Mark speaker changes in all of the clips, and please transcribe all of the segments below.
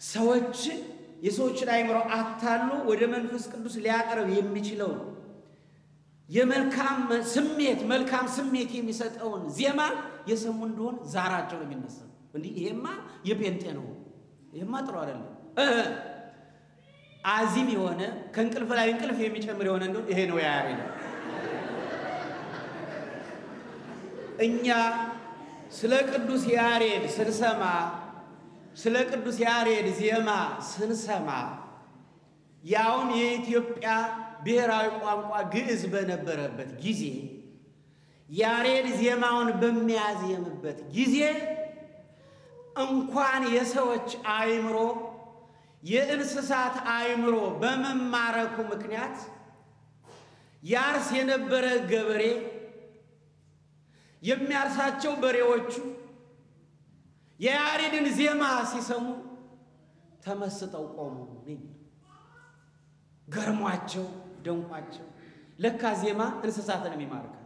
Speaker 1: ሰዎች የሰዎችን አይምሮ አታሉ ወደ መንፈስ ቅዱስ ሊያቀርብ የሚችለው የመልካም ስሜት የሚሰጠውን ዜማ የሰሙ እንደሆነ ዛራቸው ነው የሚነሳው። እንዴ ይሄማ የጴንጤ ነው፣ ይሄማ ጥሩ አይደለም። አዚም የሆነ ከእንቅልፍ ላይ እንቅልፍ የሚጨምር የሆነ እንደው ይሄ ነው ያሬድ። እኛ ስለ ቅዱስ ያሬድ ስንሰማ ስለ ቅዱስ ያሬድ ዜማ ስንሰማ ያውን የኢትዮጵያ ብሔራዊ ቋንቋ ግዕዝ በነበረበት ጊዜ ያሬድ ዜማውን በሚያዜምበት ጊዜ እንኳን የሰዎች አይምሮ የእንስሳት አይምሮ በመማረኩ ምክንያት ያርስ የነበረ ገበሬ የሚያርሳቸው በሬዎቹ የያሬድን ዜማ ሲሰሙ ተመስጠው ቆሙ። ገርሟቸው ደንቋቸው ለካ ዜማ እንስሳትን የሚማርካል።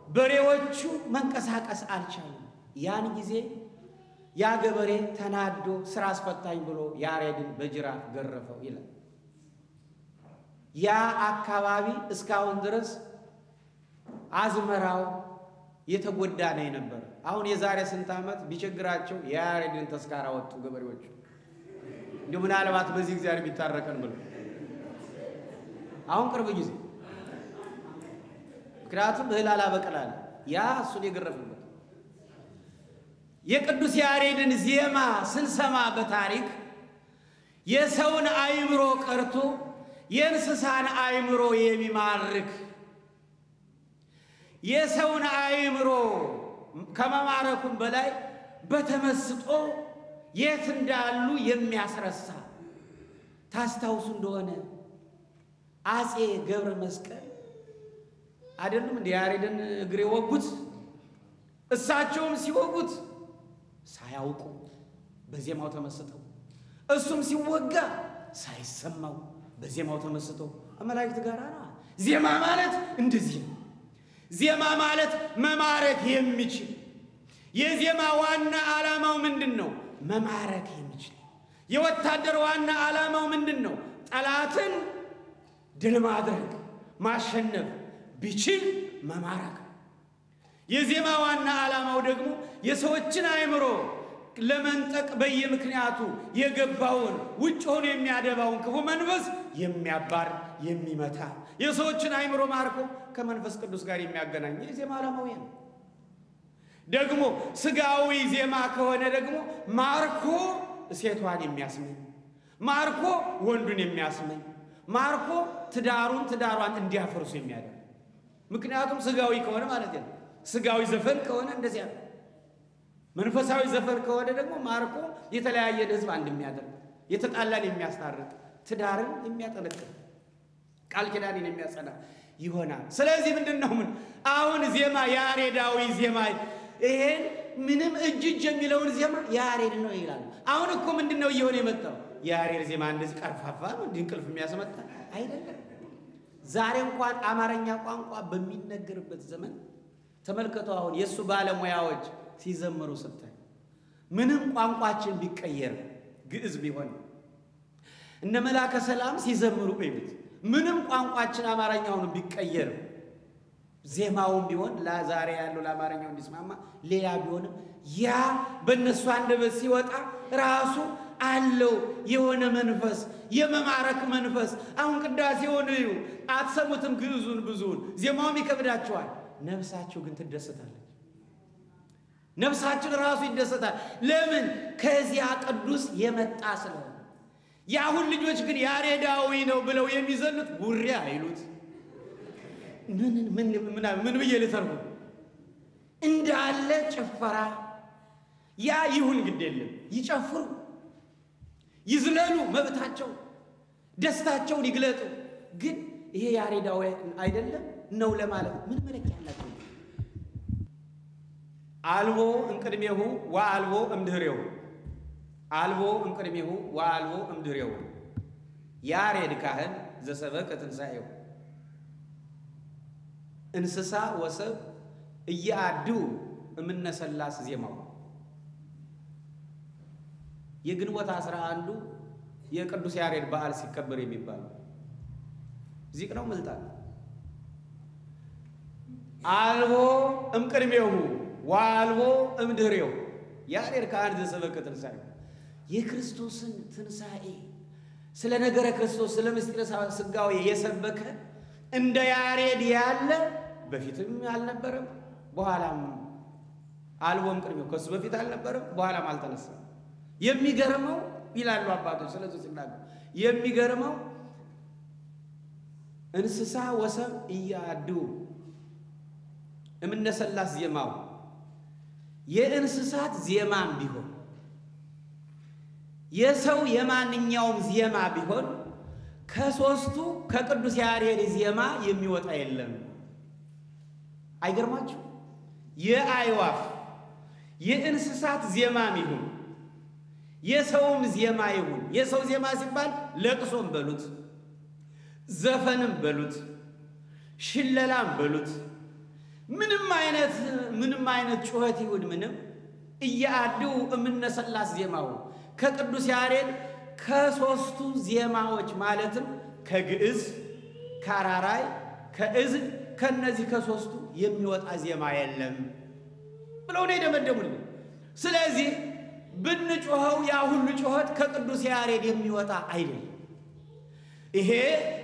Speaker 1: በሬዎቹ መንቀሳቀስ አልቻሉም። ያን ጊዜ ያ ገበሬ ተናዶ ስራ አስፈታኝ ብሎ ያሬድን በጅራፍ ገረፈው ይላል። ያ አካባቢ እስካሁን ድረስ አዝመራው የተጎዳ ነው ነበር። አሁን የዛሬ ስንት ዓመት ቢቸግራቸው ያሬድን ተስካራ ወጡ ገበሬዎቹ። እንዴ ምናልባት በዚህ እግዚአብሔር ቢታረቀን ብሎ አሁን ቅርብ ጊዜ ምክንያቱም እህል አላበቀላል ያ እሱን የገረፈበት የቅዱስ ያሬድን ዜማ ስንሰማ በታሪክ የሰውን አይምሮ ቀርቶ የእንስሳን አይምሮ የሚማርክ የሰውን አይምሮ ከመማረኩም በላይ በተመስጦ የት እንዳሉ የሚያስረሳ ታስታውሱ እንደሆነ አጼ ገብረ መስቀል አይደሉም እንደ ያሬድን እግሬ ወጉት። እሳቸውም ሲወጉት ሳያውቁ በዜማው ተመስጠው፣ እሱም ሲወጋ ሳይሰማው በዜማው ተመስጠው አመላእክት ጋር ነው። ዜማ ማለት እንደዚህ ነው። ዜማ ማለት መማረክ የሚችል የዜማ ዋና ዓላማው ምንድነው? መማረክ የሚችል የወታደር ዋና ዓላማው ምንድነው? ጠላትን ድል ማድረግ ማሸነፍ ቢችል መማረክ። የዜማ ዋና ዓላማው ደግሞ የሰዎችን አይምሮ ለመንጠቅ በየምክንያቱ የገባውን ውጭ ሆኖ የሚያደባውን ክፉ መንፈስ የሚያባር የሚመታ የሰዎችን አይምሮ ማርኮ ከመንፈስ ቅዱስ ጋር የሚያገናኝ የዜማ ዓላማው ነው። ደግሞ ስጋዊ ዜማ ከሆነ ደግሞ ማርኮ ሴቷን የሚያስመኝ ማርኮ ወንዱን የሚያስመኝ ማርኮ ትዳሯን እንዲያፈርሱ የሚያደርግ። ምክንያቱም ስጋዊ ከሆነ ማለት ነው። ስጋዊ ዘፈን ከሆነ እንደዚያ ነው። መንፈሳዊ ዘፈን ከሆነ ደግሞ ማርኮ የተለያየ ህዝብ አንድ የሚያደርግ የተጣላን የሚያስታርቅ ትዳርን የሚያጠነክር ቃል ኪዳንን የሚያጸና ይሆናል። ስለዚህ ምንድነው አሁን ዜማ ያሬዳዊ ዜማ ይሄን ምንም እጅ የሚለውን ዜማ ያሬድ ነው ይላል። አሁን እኮ ምንድነው እየሆነ የመጣው? ያሬድ ዜማ እንደዚህ ቀርፋፋ ነው እንቅልፍ የሚያስመጣ አይደለም። ዛሬ እንኳን አማርኛ ቋንቋ በሚነገርበት ዘመን ተመልከቱ። አሁን የሱ ባለሙያዎች ሲዘምሩ ስታይ ምንም ቋንቋችን ቢቀየር ግዕዝ ቢሆን እነ መላከ ሰላም ሲዘምሩ እዩት። ምንም ቋንቋችን አማርኛውን ቢቀየር ዜማውን ቢሆን ለዛሬ ያለው ለአማርኛው እንዲስማማ ሌላ ቢሆንም ያ በእነሱ አንደበት ሲወጣ ራሱ አለው የሆነ መንፈስ የመማረክ መንፈስ። አሁን ቅዳሴውን እዩ አትሰሙትም? ግዕዙን ብዙውን ዜማውም ይከብዳቸዋል። ነፍሳቸው ግን ትደሰታለች። ነፍሳችን ራሱ ይደሰታል። ለምን? ከዚያ ቅዱስ የመጣ ስለሆነ። ያሁን ልጆች ግን ያሬዳዊ ነው ብለው የሚዘሉት ቡሬ አይሉት ምን ብዬ ልተርጉም? እንዳለ ጭፈራ ያ ይሁን ግድ የለም ይጨፍሩ ይዝለሉ መብታቸው ደስታቸውን ይግለጡ። ግን ይሄ ያሬዳዊ አይደለም ነው ለማለት ምን መለኪያ ያላቸው? አልቦ እንቅድሜሁ ወአልቦ እምድህሬው አልቦ እንቅድሜሁ ወአልቦ እምድህሬው ያሬድ ካህን ዘሰበከ ትንሣኤው እንስሳ ወሰብ እያዱ እምነሰላስ ዜማው የግንቦት 11 የቅዱስ ያሬድ በዓል ሲከበር የሚባለው ዚቅ ነው ምልጣን አልቦ እምቅድሜሁ ወአልቦ እምድኅሬሁ ያሬድ ካህን ዘሰበከ ትንሣኤ የክርስቶስን ትንሣኤ ስለ ነገረ ክርስቶስ ስለ ምስጢረ ሥጋዌ የሰበከ እንደ ያሬድ ያለ በፊትም አልነበረም በኋላም አልቦ እምቅድሜሁ ከሱ በፊት አልነበረም በኋላም አልተነሳም። የሚገርመው ይላሉ አባቶች ስለዚህ ሲናገሩ የሚገርመው እንስሳ ወሰብ እያድው እምነሰላስ ዜማው የእንስሳት ዜማም ቢሆን የሰው የማንኛውም ዜማ ቢሆን ከሶስቱ ከቅዱስ ያሬድ ዜማ የሚወጣ የለም። አይገርማችሁ? የአይዋፍ የእንስሳት ዜማም ይሁን የሰውም ዜማ ይሁን የሰው ዜማ ሲባል ለቅሶም በሉት ዘፈንም በሉት ሽለላም በሉት ምንም አይነት ጩኸት ይሁን ምንም እያድው እምነሰላስ ዜማው ከቅዱስ ያሬድ ከሶስቱ ዜማዎች ማለትም ከግዕዝ ከአራራይ ከእዝል ከነዚህ ከሶስቱ የሚወጣ ዜማ የለም ብለው ነው የደመደሙልን። ስለዚህ ብንጮኸው ያ ሁሉ ጩኸት ከቅዱስ ያሬድ የሚወጣ አይደለም። ይሄ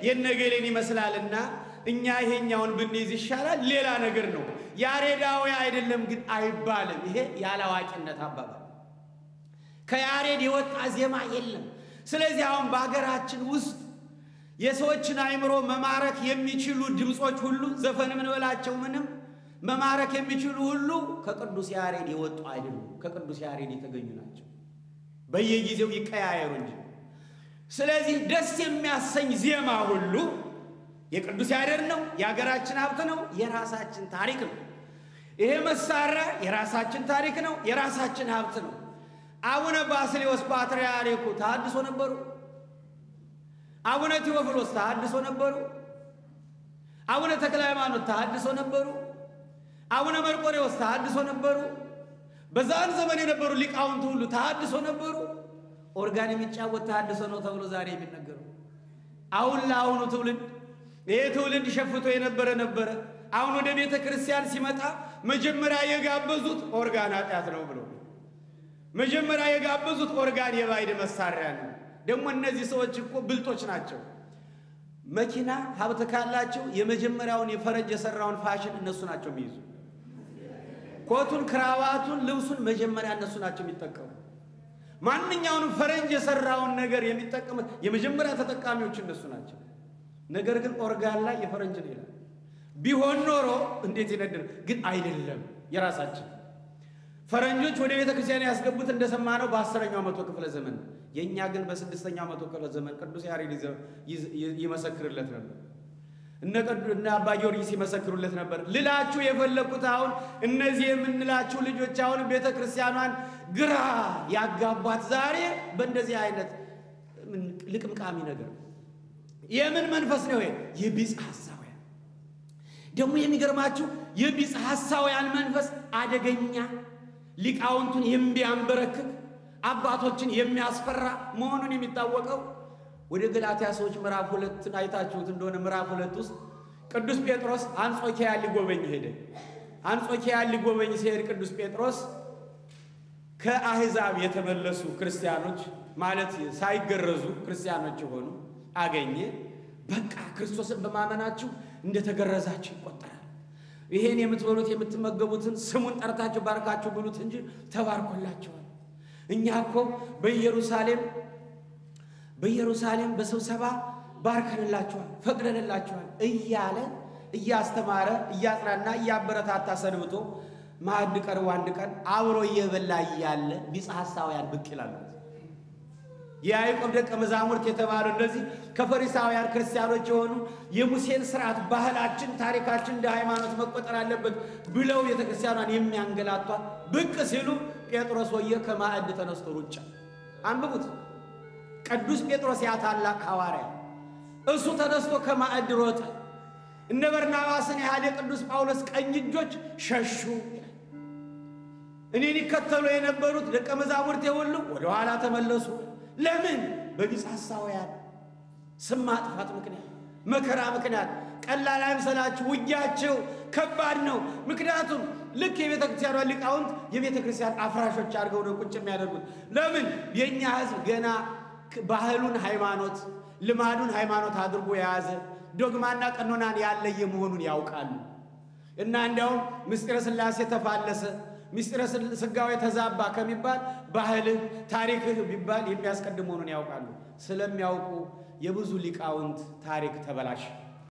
Speaker 1: የነገሌን ይመስላልና እኛ ይሄኛውን ብንይዝ ይሻላል ሌላ ነገር ነው ያሬዳዊ አይደለም ግን አይባልም። ይሄ ያላዋቂነት አባባል ከያሬድ የወጣ ዜማ የለም። ስለዚህ አሁን በአገራችን ውስጥ የሰዎችን አእምሮ መማረክ የሚችሉ ድምጾች ሁሉ ዘፈን ምን በላቸው ምንም መማረክ የሚችሉ ሁሉ ከቅዱስ ያሬድ የወጡ አይደሉም ከቅዱስ ያሬድ የተገኙ ናቸው። በየጊዜው ይቀያየሩ እንጂ። ስለዚህ ደስ የሚያሰኝ ዜማ ሁሉ የቅዱስ ያሬድ ነው የሀገራችን ሀብት ነው የራሳችን ታሪክ ነው። ይሄ መሳሪያ የራሳችን ታሪክ ነው የራሳችን ሀብት ነው። አቡነ ባስልዮስ ፓትርያርኩ ተሐድሶ ነበሩ። አቡነ ቴዎፍሎስ ተሐድሶ ነበሩ። አቡነ ተክለ ሃይማኖት ተሐድሶ ነበሩ። አቡነ መርቆሬዎስ ተሐድሶ ነበሩ። በዛን ዘመን የነበሩ ሊቃውንት ሁሉ ተሐድሶ ነበሩ። ኦርጋን የሚጫወት ተሐድሶ ነው ተብሎ ዛሬ የሚነገረው አሁን ለአሁኑ ትውልድ ይሄ ትውልድ ሸፍቶ የነበረ አሁን ወደ ቤተ ክርስቲያን ሲመጣ መጀመሪያ የጋበዙት ኦርጋን ኃጢአት ነው ብሎ መጀመሪያ የጋበዙት ኦርጋን የባዕድ መሳሪያ ነው። ደግሞ እነዚህ ሰዎች እኮ ብልጦች ናቸው። መኪና ሀብት ካላቸው የመጀመሪያውን የፈረንጅ የሰራውን ፋሽን እነሱ ናቸው የሚይዙ። ኮቱን ክራባቱን ልብሱን መጀመሪያ እነሱ ናቸው የሚጠቀሙ። ማንኛውንም ፈረንጅ የሰራውን ነገር የሚጠቀሙት የመጀመሪያ ተጠቃሚዎች እነሱ ናቸው። ነገር ግን ኦርጋን ላይ የፈረንጅ ነው ይላል። ቢሆን ኖሮ እንዴት ይነድር ግን አይደለም የራሳችን። ፈረንጆች ወደ ቤተ ክርስቲያን ያስገቡት እንደሰማነው በ10ኛው መቶ ክፍለ ዘመን የኛ ግን በ6ኛው መቶ ክፍለ ዘመን ቅዱስ ያሬድ ይመሰክርለት ነበር። እነ አባ ጊዮርጊስ ይመሰክሩለት ነበር። ልላችሁ የፈለኩት አሁን እነዚህ የምንላችሁ ልጆች አሁን ቤተ ክርስቲያኗን ግራ ያጋቧት ዛሬ በእንደዚህ አይነት ልቅምቃሚ ነገር የምን መንፈስ ነው? የቢጽ ሐሳውያን። ደግሞ የሚገርማችሁ የቢጽ ሐሳውያን መንፈስ አደገኛ ሊቃውንቱን የሚያንበረክክ አባቶችን የሚያስፈራ መሆኑን የሚታወቀው ወደ ገላትያ ሰዎች ምዕራፍ 2 አይታችሁት እንደሆነ ምዕራፍ 2 ውስጥ ቅዱስ ጴጥሮስ አንጾኪያ ሊጎበኝ ሄደ። አንጾኪያ ሊጎበኝ ሲሄድ ቅዱስ ጴጥሮስ ከአሕዛብ የተመለሱ ክርስቲያኖች ማለት ሳይገረዙ ክርስቲያኖች የሆኑ አገኘ። በቃ ክርስቶስን በማመናችሁ እንደተገረዛችሁ ይቆጠራል። ይሄን የምትበሉት የምትመገቡትን ስሙን ጠርታችሁ ባርካችሁ ብሉት እንጂ ተባርኮላችኋል። እኛ እኮ በኢየሩሳሌም በስብሰባ ባርከንላችኋል ፈቅደንላችኋል እያለ እያስተማረ እያጽናና እያበረታታ ሰንብቶ ማዕድ ቀርቦ አንድ ቀን አብሮ እየበላ እያለ ቢጽ ሐሳውያን ብቅ ይላሉ። የያዕቆብ ደቀ መዛሙርት የተባሉ እነዚህ ከፈሪሳውያን ክርስቲያኖች የሆኑ የሙሴን ሥርዓት ባህላችን ታሪካችን እንደ ሃይማኖት መቆጠር አለበት ብለው ቤተክርስቲያኗን የሚያንገላቷት ብቅ ሲሉ ጴጥሮስ ወየ ከማዕድ ተነስቶ ሩጫ። አንብቡት። ቅዱስ ጴጥሮስ ያ ታላቅ ሐዋርያ እሱ ተነስቶ ከማዕድ ሮጠ። እነ በርናባስን ያህል የቅዱስ ጳውሎስ ቀኝ እጆች ሸሹ። እኔን ይከተሉ የነበሩት ደቀ መዛሙርቴ ሁሉ ወደ ኋላ ተመለሱ። ለምን? በቢጸ ሐሳውያን ስም ማጥፋት ምክንያት፣ መከራ ምክንያት። ቀላል አይምሰላችሁ፣ ውጊያቸው ከባድ ነው። ምክንያቱም ልክ የቤተ ክርስቲያኗ ሊቃውንት የቤተ ክርስቲያን አፍራሾች አድርገው ነው ቁጭ የሚያደርጉት። ለምን? የኛ ሕዝብ ገና ባህሉን ሃይማኖት፣ ልማዱን ሃይማኖት አድርጎ የያዘ ዶግማና ቀኖናን ያለየ መሆኑን ያውቃሉ። እና እንዲያውም ምስጢረ ሥላሴ ተፋለሰ፣ ምስጢረ ሥጋዌ ተዛባ ከሚባል ባህልህ ታሪክህ ቢባል የሚያስቀድም መሆኑን ያውቃሉ። ስለሚያውቁ የብዙ ሊቃውንት ታሪክ ተበላሸ።